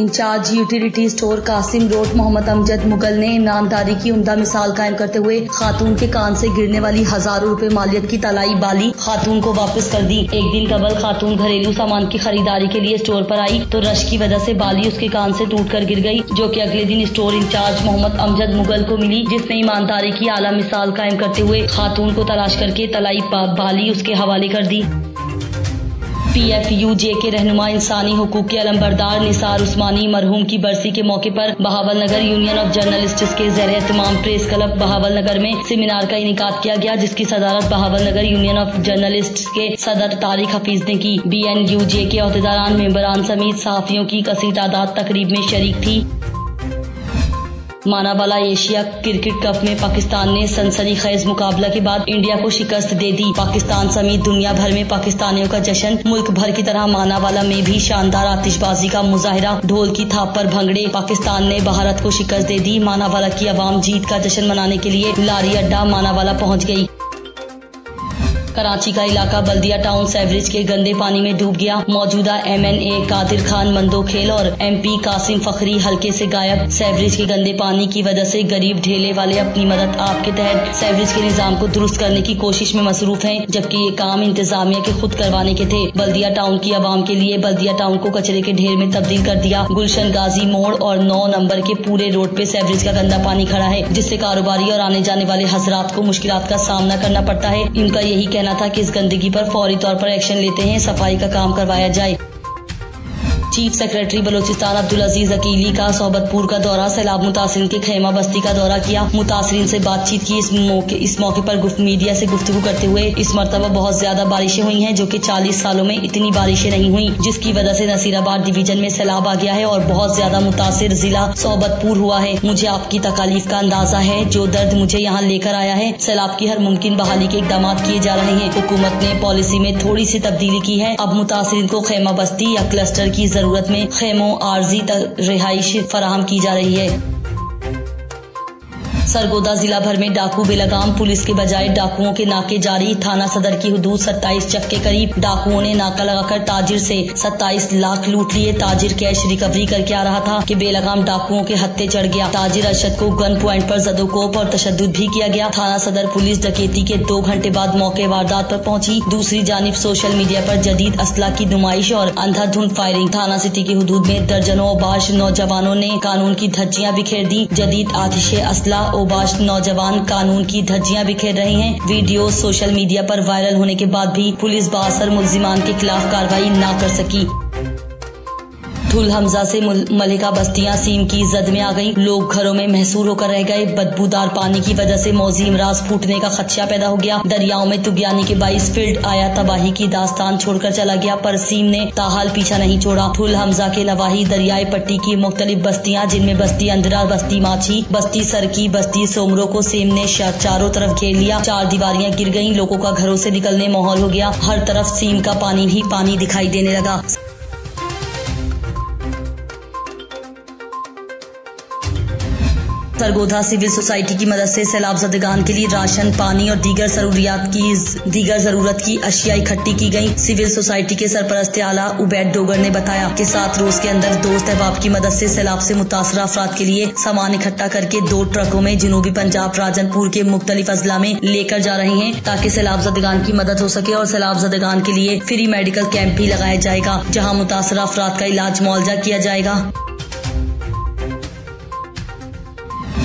In charge utility store Qasim road Mohammad Amjad Mughal ने ईमानदारी की उम्दा मिसाल कायम करते हुए खातून के कान से गिरने वाली हजारों रुपए मालियत की तलाई बाली खातून को वापस कर दी। एक दिन कबल खातून घरेलू सामान की खरीदारी के लिए स्टोर पर आई तो रश की वजह से बाली उसके कान से टूटकर गिर गई, जो कि अगले दिन स्टोर इंचार्ज मोहम्मद अमजद मुगल को मिली, जिसने ईमानदारी की आला मिसाल कायम करते हुए खातून को तलाश करके तलाई बाली उसके हवाले कर दी। PFUJ के रहनुमा इंसानी हुकूक के अलमबरदार निसार उस्मानी मरहूम की बरसी के मौके पर बहावल नगर यूनियन ऑफ जर्नलिस्ट्स के ज़ेर एहतमाम प्रेस क्लब बहावल नगर में सेमिनार का इनेकाद किया गया, जिसकी सदारत बहावल नगर यूनियन ऑफ जर्नलिस्ट्स के सदर तारिक हफीज ने की। BNUJ के अहदेदारान मेंबरान समेत सहाफियों की कसीर तादाद तकरीब में शरीक थी। मानावाला एशिया क्रिकेट कप में पाकिस्तान ने सनसनीखेज मुकाबला के बाद इंडिया को शिकस्त दे दी। पाकिस्तान समेत दुनिया भर में पाकिस्तानियों का जश्न। मुल्क भर की तरह मानावाला में भी शानदार आतिशबाजी का मुजाहिरा, ढोल की थाप पर भंगड़े। पाकिस्तान ने भारत को शिकस्त दे दी। मानावाला की आवाम जीत का जश्न मनाने के लिए लारी अड्डा मानावाला पहुंच गई। कराची का इलाका बल्दिया टाउन सेवरेज के गंदे पानी में डूब गया। मौजूदा MNA कादिर खान मंदोखेल और MP कासिम फखरी हल्के से गायब। सेवरेज के गंदे पानी की वजह से गरीब ढेले वाले अपनी मदद आप के तहत सेवरेज के निजाम को दुरुस्त करने की कोशिश में मसरूफ हैं, जबकि ये काम इंतजामिया के खुद करवाने के थे। बल्दिया टाउन की आवाम के लिए बल्दिया टाउन को कचरे के ढेर में तब्दील कर दिया। गुलशन गाजी मोड़ और 9 नंबर के पूरे रोड पे सेवरेज का गंदा पानी खड़ा है, जिससे कारोबारी और आने जाने वाले हजरात को मुश्किलात का सामना करना पड़ता है। इनका यही कहना था कि इस गंदगी पर फौरी तौर पर एक्शन लेते हैं, सफाई का काम करवाया जाए। चीफ सेक्रेटरी बलोचिस्तान अब्दुल अजीज अकीली का सोबतपुर का दौरा, सैलाब मुतासिरीन के खैमा बस्ती का दौरा किया, मुतासिरीन से बातचीत की। इस मौके पर मीडिया से गुफ्तगू करते हुए इस मरतबा बहुत ज्यादा बारिशें हुई हैं, जो कि 40 सालों में इतनी बारिशें नहीं हुई, जिसकी वजह से नसीराबाद डिवीजन में सैलाब आ गया है और बहुत ज्यादा मुतासिर जिला सोबतपुर हुआ है। मुझे आपकी तकालीफ का अंदाजा है, जो दर्द मुझे यहाँ लेकर आया है। सैलाब की हर मुमकिन बहाली के इकदाम किए जा रहे हैं। हुकूमत ने पॉलिसी में थोड़ी सी तब्दीली की है। अब मुतासिरीन को खैमा बस्ती या क्लस्टर की जरूरत में खेमों आर्जी रिहाइश फराहम की जा रही है। सरगोदा जिला भर में डाकू बेलगाम, पुलिस के बजाय डाकुओं के नाके जारी। थाना सदर की हुदूद 27 चक के करीब डाकुओं ने नाका लगाकर ताजिर से 27 लाख लूट लिए। ताजिर कैश रिकवरी करके आ रहा था कि बेलगाम डाकुओं के हत्थे चढ़ गया। ताजिर अरशद को गन पॉइंट पर जदोकोप और तशद्दुद भी किया गया। थाना सदर पुलिस डकैती के 2 घंटे बाद मौके वारदात पर पहुंची। दूसरी जानिब सोशल मीडिया पर जदीद असला की नुमाइश और अंधाधुंध फायरिंग। थाना सिटी की हुदूद में दर्जनों ओबाश नौजवानों ने कानून की धज्जियां बिखेर दी। जदीद आतिशे असला ओबाश नौजवान कानून की धज्जियां बिखेर रहे हैं। वीडियो सोशल मीडिया पर वायरल होने के बाद भी पुलिस बासर मुल्जिमान के खिलाफ कार्रवाई न कर सकी। ठुल हमजा से मलिका बस्तियां सीम की जद में आ गई। लोग घरों में महसूर होकर रह गए। बदबूदार पानी की वजह से मौजी इमराज फूटने का खदशा पैदा हो गया। दरियाओं में तुगयानी के बाइस फील्ड आया, तबाही की दास्तान छोड़कर चला गया, पर सीम ने ताहाल पीछा नहीं छोड़ा। ठुल हमजा के लवाही दरियाई पट्टी की मुख्तलिफ बस्तियां, जिनमें बस्ती अंदरा, बस्ती माछी, बस्ती सरकी, बस्ती सोमरो को सीम ने चारों तरफ घेर लिया। 4 दीवारियां गिर गयी। लोगों का घरों से निकलने माहौल हो गया। हर तरफ सीम का पानी ही पानी दिखाई देने लगा। सरगोधा सिविल सोसाइटी की मदद से सैलाब ज़दगान के लिए राशन, पानी और दीगर जरूरत की अशिया इकट्ठी की गई। सिविल सोसाइटी के सरपरस्त आला उबैद डोगर ने बताया कि 7 रोज के अंदर दोस्त अहबाब की मदद से सैलाब से मुतासरा अफराद के लिए सामान इकट्ठा करके 2 ट्रकों में जनूबी पंजाब राजनपुर के मुख्तलिफ अजला में लेकर जा रहे हैं, ताकि सैलाब ज़दगान की मदद हो सके। और सैलाब ज़दगान के लिए फ्री मेडिकल कैंप भी लगाया जाएगा, जहाँ मुतासरा अफराद का इलाज मुआवजा किया जाएगा।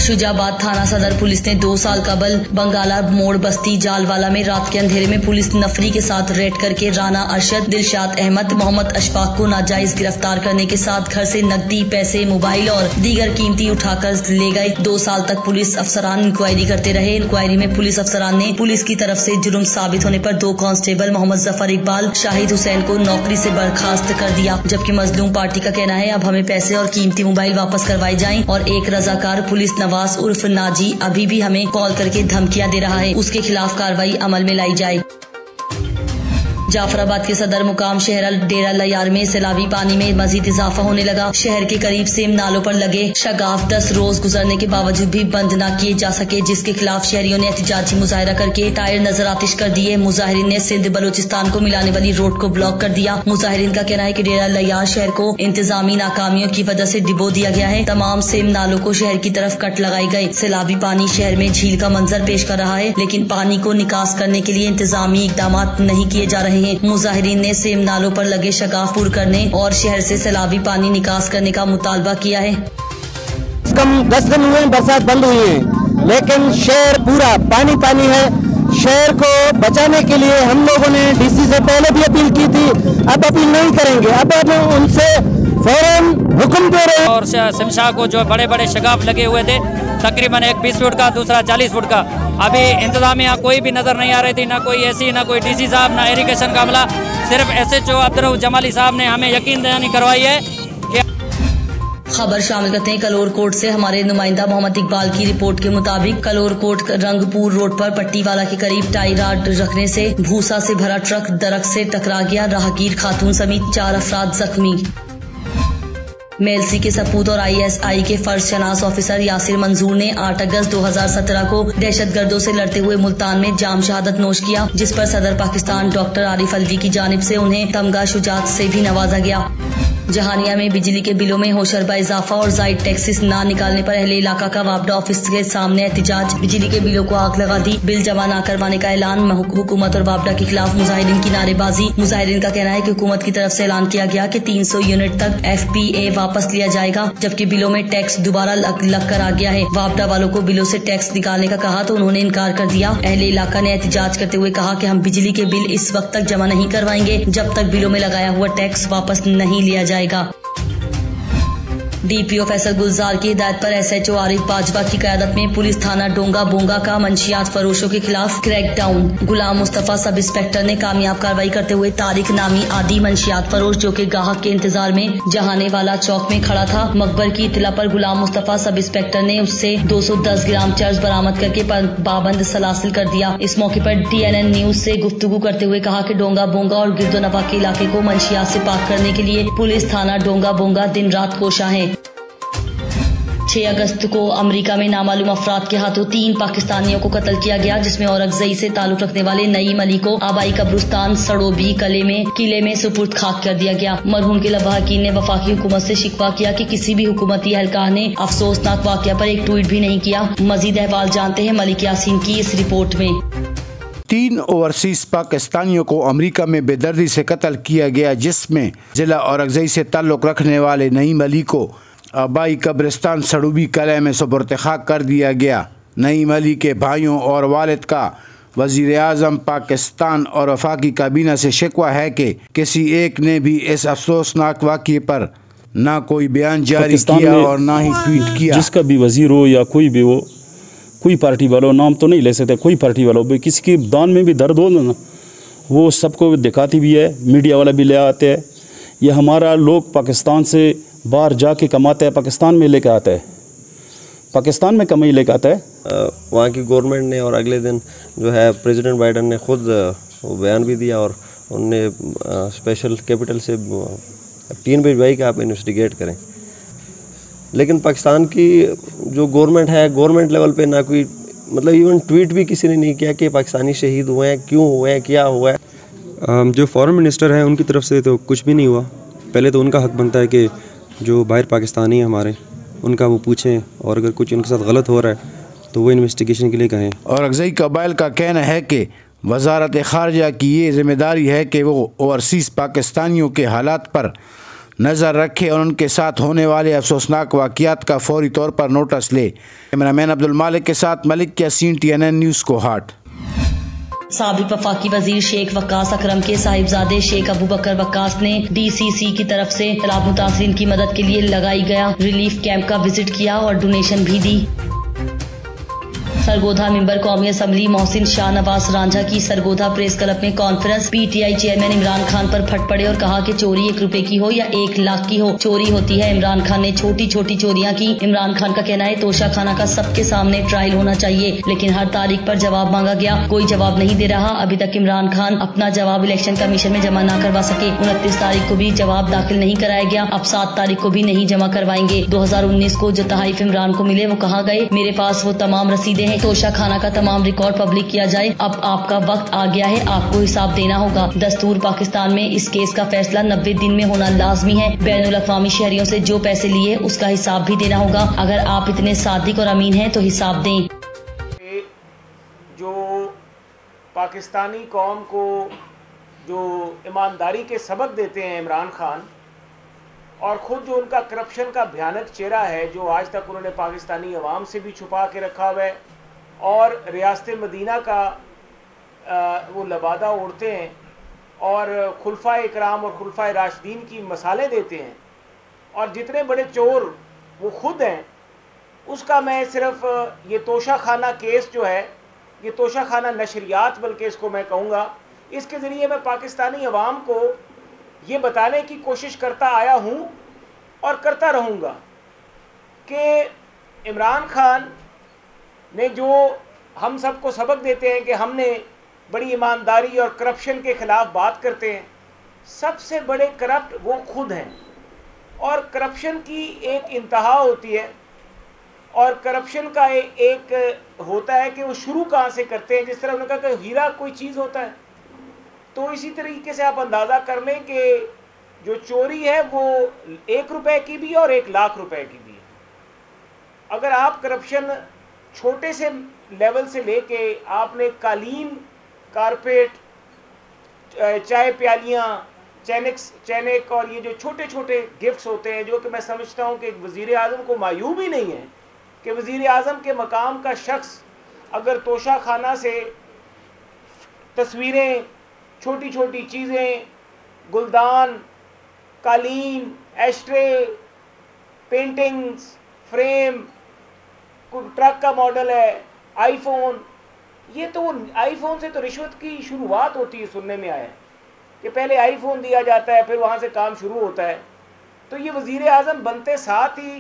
शुजाबाद थाना सदर पुलिस ने 2 साल कबल बंगाला मोड़ बस्ती जालवाला में रात के अंधेरे में पुलिस नफरी के साथ रेड करके राना अरशद, दिलशाद अहमद, मोहम्मद अशफाक को नाजायज गिरफ्तार करने के साथ घर से नकदी, पैसे, मोबाइल और दीगर कीमती उठाकर ले गए। 2 साल तक पुलिस अफसरान इंक्वायरी करते रहे। इंक्वायरी में पुलिस अफसरान ने पुलिस की तरफ से जुर्म साबित होने पर 2 कांस्टेबल मोहम्मद जफर इकबाल, शाहिद हुसैन को नौकरी से बर्खास्त कर दिया, जबकि मजलूम पार्टी का कहना है अब हमें पैसे और कीमती मोबाइल वापस करवाए जाएं। और एक रजाकार पुलिस नवाज उर्फ नाजी अभी भी हमें कॉल करके धमकियां दे रहा है, उसके खिलाफ कार्रवाई अमल में लाई जाए। जाफराबाद के सदर मुकाम शहर डेरा लयार में सैलाबी पानी में मजीद इजाफा होने लगा। शहर के करीब सेम नालों पर लगे शगाफ 10 रोज गुजरने के बावजूद भी बंद न किए जा सके, जिसके खिलाफ शहरियों ने एहतजाजी मुजाहरा करके टायर नजर आतिश कर दिए। मुजाहिरीन ने सिंध बलोचिस्तान को मिलाने वाली रोड को ब्लॉक कर दिया। मुजाहिरीन का कहना है कि डेरा लयार शहर को इंतजामी नाकामियों की वजह से डिबो दिया गया है। तमाम सेम नालों को शहर की तरफ कट लगाई गई। सैलाबी पानी शहर में झील का मंजर पेश कर रहा है, लेकिन पानी को निकास करने के लिए इंतजामी इकदाम नहीं किए जा रहे हैं। मुजाहिरीन ने सेम नालों पर लगे शगाफ पूर करने और शहर से सैलाबी पानी निकास करने का मुतालबा किया है। कम 10 दिन हुए बरसात बंद हुई है, लेकिन शहर पूरा पानी पानी है। शहर को बचाने के लिए हम लोगों ने डीसी से पहले भी अपील की थी, अब अपील नहीं करेंगे, अब हम उनसे फौरन हुक्म दे रहे हैं। और शमशाह को जो बड़े बड़े शगाफ लगे हुए थे, तकरीबन एक 20 फुट का, दूसरा 40 फुट का, अभी इंतजामिया कोई भी नजर नहीं आ रही थी, ना कोई एसी, ना कोई डीसी साहब, ना इरिगेशन का अमला। सिर्फ SHO अब्दुल जमाली साहब ने हमें यकीन दहानी करवाई है कि खबर शामिल करते हैं कलोर कोट से। हमारे नुमाइंदा मोहम्मद इकबाल की रिपोर्ट के मुताबिक कलोर कोट रंगपुर रोड पर पट्टीवाला के करीब टायर रखने से भूसा से भरा ट्रक दरख्त से टकरा गया। राहगीर खातून समेत 4 अफराद जख्मी। मेलसी के सपूत और ISI के फर्ज शनास ऑफिसर यासिर मंजूर ने 8 अगस्त 2017 को दहशतगर्दों से लड़ते हुए मुल्तान में जाम शहादत नोश किया, जिस पर सदर पाकिस्तान डॉक्टर आरिफ अलवी की जानिब से उन्हें तमगा शुजात से भी नवाजा गया। जहानिया में बिजली के बिलों में होशरबा इजाफा और जायद टैक्सेस न निकालने पर अहले इलाका का वापडा ऑफिस के सामने एहतजाज। बिजली के बिलों को आग लगा दी, बिल जमा न करवाने का ऐलान। हुकूमत और वापडा के खिलाफ मुजाहिरीन की नारेबाजी। मुजाहिरीन का कहना है कि हुकूमत की तरफ से ऐलान किया गया कि 300 यूनिट तक FPA वापस लिया जाएगा, जबकि बिलों में टैक्स दोबारा लग कर आ गया है। वापडा वालों को बिलों से टैक्स निकालने का कहा तो उन्होंने इनकार कर दिया। अहले इलाका ने एहतजाज करते हुए कहा कि हम बिजली के बिल इस वक्त तक जमा नहीं करवाएंगे जब तक बिलों में लगाया हुआ टैक्स वापस नहीं लिया जाएगा। DPO फैसल गुलजार की हिदायत पर SHO आरिफ बाजवा की क़यादत में पुलिस थाना डोंगा बोंगा का मंशियात फरोशों के खिलाफ crackdown. Ghulam Mustafa sub inspector ने कामयाब कार्रवाई करते हुए तारिक नामी आदि मंशियात फरोश, जो कि ग्राहक के इंतजार में जहाने वाला चौक में खड़ा था, मकबर की इतला पर गुलाम मुस्तफा सब इंस्पेक्टर ने उससे 210 ग्राम चर्च बरामद करके पाबंद सलासिल कर दिया। इस मौके पर TNN न्यूज से गुफ्तगू करते हुए कहा कि डोंगा बोंगा और गिरदोनवा के इलाके को मंशियात से पाक करने के लिए पुलिस थाना डोंगा बोंगा दिन रात कोशा है। 6 अगस्त को अमेरिका में नामालूम अफराद के हाथों 3 पाकिस्तानियों को कत्ल किया गया, जिसमें औरंगज़ई से ताल्लुक रखने वाले नईम अली को आबाई कब्रिस्तान सड़ोबी किले में सुपुर्द खाक कर दिया गया। मरहूम के लवाहकीन ने वफाकी हुकूमत से शिकवा किया कि किसी भी हुकूमती एहलकार ने अफसोसनाक वाकया पर एक ट्वीट भी नहीं किया। मजीद अहवाल जानते हैं मलिक यासीन की इस रिपोर्ट में। 3 ओवरसीज पाकिस्तानियों को अमेरिका में बेदर्दी से कत्ल किया गया, जिसमें जिला औरंगज़ई से ताल्लुक रखने वाले नईम अली को आबाई कब्रिस्तान सड़ूबी किले में सुपुर्द खाक कर दिया गया। नईम अली के भाइयों और वालिद का वज़ीर आज़म पाकिस्तान और वफाकी काबीना से शिकवा है कि किसी एक ने भी इस अफसोसनाक वाक़ये पर ना कोई बयान जारी किया और ना ही ट्वीट किया। जिसका भी वज़ीर हो या कोई भी हो, कोई पार्टी वालों, नाम तो नहीं ले सकते, कोई पार्टी वालों भी, किसी के दान में भी दर्द हो ना, वो सबको दिखाती भी है, मीडिया वाला भी ले आते हैं। ये हमारा लोग पाकिस्तान से बाहर जाके कमाते हैं, पाकिस्तान में लेके आता है, पाकिस्तान में कमाई लेके आता है। वहाँ की गवर्नमेंट ने और अगले दिन जो है प्रेसिडेंट बाइडन ने खुद वो बयान भी दिया और उनने स्पेशल कैपिटल से टीम भिजवाई कि आप इन्वेस्टिगेट करें। लेकिन पाकिस्तान की जो गवर्नमेंट है, गवर्नमेंट लेवल पे ना कोई मतलब इवन ट्वीट भी किसी ने नहीं किया कि पाकिस्तानी शहीद हुए हैं, क्यों हुए हैं, क्या हुआ है। जो फॉरेन मिनिस्टर हैं उनकी तरफ से तो कुछ भी नहीं हुआ। पहले तो उनका हक बनता है कि जो बाहर पाकिस्तानी हैं हमारे, उनका वो पूछें और अगर कुछ उनके साथ गलत हो रहा है तो वो इन्वेस्टिगेशन के लिए कहें। औरंगज़ई कबाइल का कहना है कि वजारत ख़ारजा की ये जिम्मेदारी है कि वो ओवरसीज़ पाकिस्तानियों के हालात पर नज़र रखे और उनके साथ होने वाले अफसोसनाक वाक़यात का फौरी तौर पर नोटिस ले। कैमरामैन अब्दुल मालिक के साथ मलिक यासीन, TNN न्यूज़ कोहाट। साबिक वफाकी वजीर शेख वक्कास अकरम के साहिबजादे शेख अबू बकर वक्कास ने DCC की तरफ से सैलाब मुतासिरीन की मदद के लिए लगाई गया रिलीफ कैंप का विजिट किया और डोनेशन भी दी। सरगोधा मेंबर कौमी असम्बली मोहसिन शाह नवाज रांझा की सरगोधा प्रेस क्लब में conference. PTI chairman Imran Khan पर फट पड़े और कहा कि चोरी 1 रुपए की हो या 1 लाख की हो, चोरी होती है। इमरान खान ने छोटी छोटी चोरियां की। इमरान खान का कहना है तोशा खाना का सबके सामने ट्रायल होना चाहिए, लेकिन हर तारीख पर जवाब मांगा गया, कोई जवाब नहीं दे रहा। अभी तक इमरान खान अपना जवाब इलेक्शन कमीशन में जमा न करवा सके। 29 तारीख को भी जवाब दाखिल नहीं कराया गया, अब 7 तारीख को भी नहीं जमा करवाएंगे। 2019 को जो तहाइफ इमरान को मिले वो कहाँ गए? मेरे पास वो तमाम रसीदें हैं। तोशा खाना का तमाम रिकॉर्ड पब्लिक किया जाए। अब आपका वक्त आ गया है, आपको हिसाब देना होगा। दस्तूर पाकिस्तान में इस केस का फैसला 90 दिन में होना लाजमी है। बैनुल अक़वामी शहरियों से जो पैसे लिए उसका हिसाब भी देना होगा। अगर आप इतने सादिक और अमीन हैं तो हिसाब दें। जो पाकिस्तानी कौम को जो ईमानदारी के सबक देते हैं इमरान खान, और ख़ुद जो उनका करप्शन का भयानक चेहरा है जो आज तक उन्होंने पाकिस्तानी अवाम से भी छुपा के रखा हुआ है, और रियासत मदीना का वो लबादा ओढ़ते हैं और खुलफा इकराम और खुलफा राशिदीन की मसाले देते हैं, और जितने बड़े चोर वो खुद हैं। उसका मैं सिर्फ ये तोशा खाना केस जो है, ये तोशा खाना नशरियात बल्कि इसको मैं कहूँगा, इसके ज़रिए मैं पाकिस्तानी अवाम को ये बताने की कोशिश करता आया हूँ और करता रहूँगा कि इमरान खान ने जो हम सबको सबक देते हैं कि हमने बड़ी ईमानदारी और करप्शन के ख़िलाफ़ बात करते हैं, सबसे बड़े करप्ट वो खुद हैं। और करप्शन की एक इंतहा होती है, और करप्शन का एक होता है कि वो शुरू कहाँ से करते हैं। जिस तरह उन्होंने कहा कि हीरा कोई चीज़ होता है, तो इसी तरीके से आप अंदाज़ा कर लें कि जो चोरी है वो 1 रुपए की भी और 1 लाख रुपए की भी है। अगर आप करप्शन छोटे से लेवल से लेके आपने कालीन, कारपेट, चाय प्यालियाँ, चैनिक और ये जो छोटे छोटे गिफ्ट्स होते हैं, जो कि मैं समझता हूँ कि वज़ीर आज़म को मायूब ही नहीं है कि वज़ीर आज़म के मकाम का शख्स अगर तोशा खाना से तस्वीरें, छोटी छोटी चीज़ें, गुलदान, कालीन, एस्ट्रे, पेंटिंग्स, फ्रेम, ट्रक का मॉडल है, आईफोन, ये तो आईफोन से तो रिश्वत की शुरुआत होती है। सुनने में आया है कि पहले आईफोन दिया जाता है, फिर वहाँ से काम शुरू होता है। तो ये वज़ीर आज़म बनते साथ ही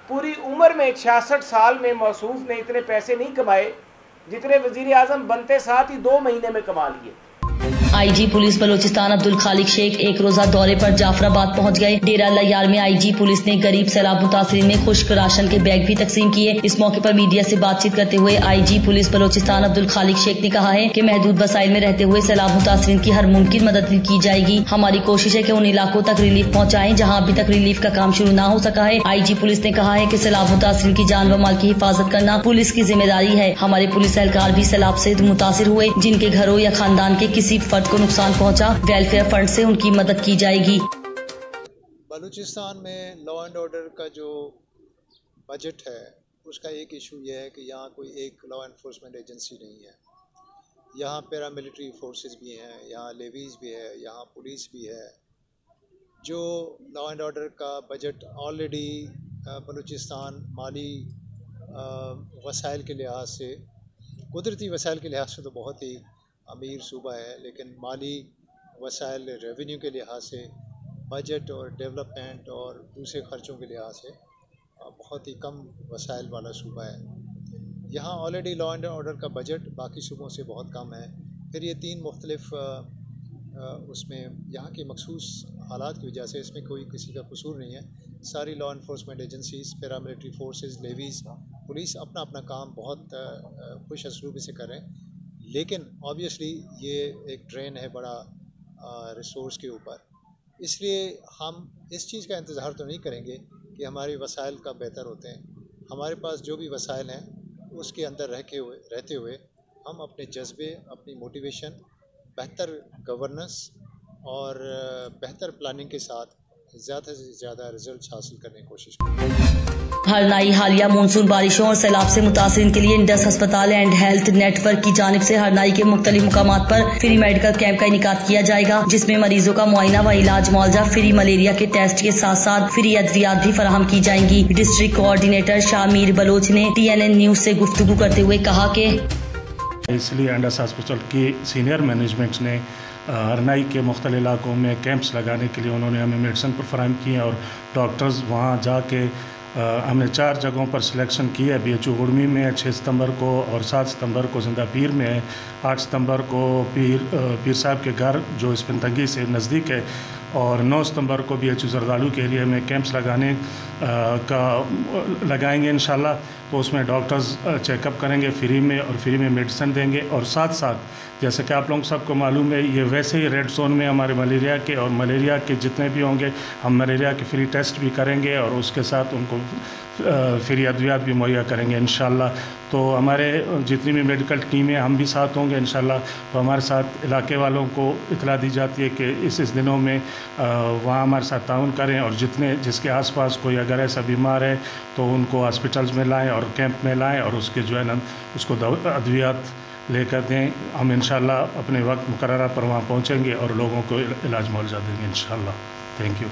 पूरी उम्र में 66 साल में मौसूफ ने इतने पैसे नहीं कमाए जितने वज़ीर आज़म बनते साथ ही 2 महीने में कमा लिए। आईजी पुलिस बलोचिस्तान अब्दुल खालिक शेख 1 रोजा दौरे पर जाफराबाद पहुंच गए। डेरा लयार में आईजी पुलिस ने गरीब सैलाब मुतासरीन में खुश्क राशन के बैग भी तकसीम किए। इस मौके पर मीडिया से बातचीत करते हुए आईजी पुलिस बलोचिस्तान अब्दुल खालिक शेख ने कहा है कि महदूद वसाइल में रहते हुए सैलाब मुतासरीन की हर मुमकिन मदद की जाएगी। हमारी कोशिश है कि उन इलाकों तक रिलीफ पहुँचाएं जहाँ अभी तक रिलीफ का काम शुरू न हो सका है। आईजी पुलिस ने कहा है कि सैलाब मुतासरीन की जान व माल की हिफाजत करना पुलिस की जिम्मेदारी है। हमारे पुलिस एहलकार भी सैलाब से मुतासिर हुए, जिनके घरों या खानदान के किसी फर्द को नुकसान पहुंचा, वेलफेयर फंड से उनकी मदद की जाएगी। बलूचिस्तान में लॉ एंड ऑर्डर का जो बजट है उसका एक इशू ये है कि यहाँ कोई एक लॉ एनफोर्समेंट एजेंसी नहीं है। यहाँ पैरामिलिट्री फोर्सेस भी हैं, यहाँ लेवीज़ भी है, यहाँ पुलिस भी है। जो लॉ एंड ऑर्डर का बजट ऑलरेडी बलूचिस्तान माली वसाइल के लिहाज से, कुदरती वसाइल के लिहाज से तो बहुत ही अमीर सूबा है, लेकिन माली वसाइल, रेवेन्यू के लिहाज से, बजट और डेवलपमेंट और दूसरे ख़र्चों के लिहाज से बहुत ही कम वसाइल वाला सूबा है। यहाँ ऑलरेडी लॉ एंड ऑर्डर का बजट बाकी सूबों से बहुत कम है। फिर ये 3 मुख्तलिफ उसमें यहाँ के मखसूस हालात की वजह से इसमें कोई किसी का कसूर नहीं है। सारी law enforcement agencies, paramilitary forces, levies, police अपना अपना काम बहुत खुश असलूबी से कर रहे हैं। लेकिन ऑब्वियसली ये एक ड्रेन है बड़ा रिसोर्स के ऊपर, इसलिए हम इस चीज़ का इंतज़ार तो नहीं करेंगे कि हमारे वसाइल का बेहतर होते हैं। हमारे पास जो भी वसाइल हैं उसके अंदर रहते हुए हम अपने जज्बे, अपनी मोटिवेशन, बेहतर गवर्नेंस और बेहतर प्लानिंग के साथ ज़्यादा से ज़्यादा रिजल्ट हासिल करने की कोशिश करें। हरनाई हालिया मानसून बारिशों और सैलाब से मुतासिरीन के लिए इंडस अस्पताल एंड हेल्थ नेटवर्क की जानिब से हरनाई के मुख्तलिफ मुकामात पर फ्री मेडिकल कैंप का इनेकाद किया जाएगा, जिसमें मरीजों का मुआयना व इलाज मुआवजा, फ्री मलेरिया के टेस्ट के साथ साथ फ्री अद्वियात भी फराहम की जाएंगी। डिस्ट्रिक्ट कोऑर्डिनेटर शामीर बलोच ने TNN न्यूज से गुफ्तगू करते हुए कहा कि इसलिए इंडस हॉस्पिटल की सीनियर मैनेजमेंट ने हरनाई के मुख्तलिफ इलाकों में कैंप्स लगाने के लिए उन्होंने हमें मेडिसिन पर फराहम किए और डॉक्टर्स वहाँ जाके हमने 4 जगहों पर सिलेक्शन की है। BHU गुड़मी में है 6 सितंबर को, और 7 सितंबर को जिंदा पीर में है, 8 सितंबर को पीर साहब के घर जो इस्पिनतंगी से नज़दीक है, और 9 सितंबर को BHU जरदालू के एरिया में कैंप्स लगाएंगे इंशाल्लाह। तो उसमें डॉक्टर्स चेकअप करेंगे फ्री में और फ्री में मेडिसिन देंगे। और साथ साथ जैसे कि आप लोगों सबको मालूम है, ये वैसे ही रेड जोन में हमारे मलेरिया के और मलेरिया के जितने भी होंगे हम मलेरिया के फ्री टेस्ट भी करेंगे और उसके साथ उनको फ्री अद्वियात भी मुहैया करेंगे इंशाल्लाह। तो हमारे जितनी भी मेडिकल टीमें हम भी साथ होंगे इंशाल्लाह। तो हमारे साथ इलाके वालों को इतला दी जाती है कि इस दिनों में वहाँ हमारे साथ ताउन करें, और जिसके आसपास कोई अगर ऐसा बीमार है तो उनको हॉस्पिटल्स में लाएं और कैंप में लाएं और उसके जो है ना उसको अद्वियात लेकर दें। हम इंशाल्लाह अपने वक्त मुकर्ररा पर वहाँ पहुँचेंगे और लोगों को इलाज मुआवजा देंगे इंशाल्लाह। Thank you.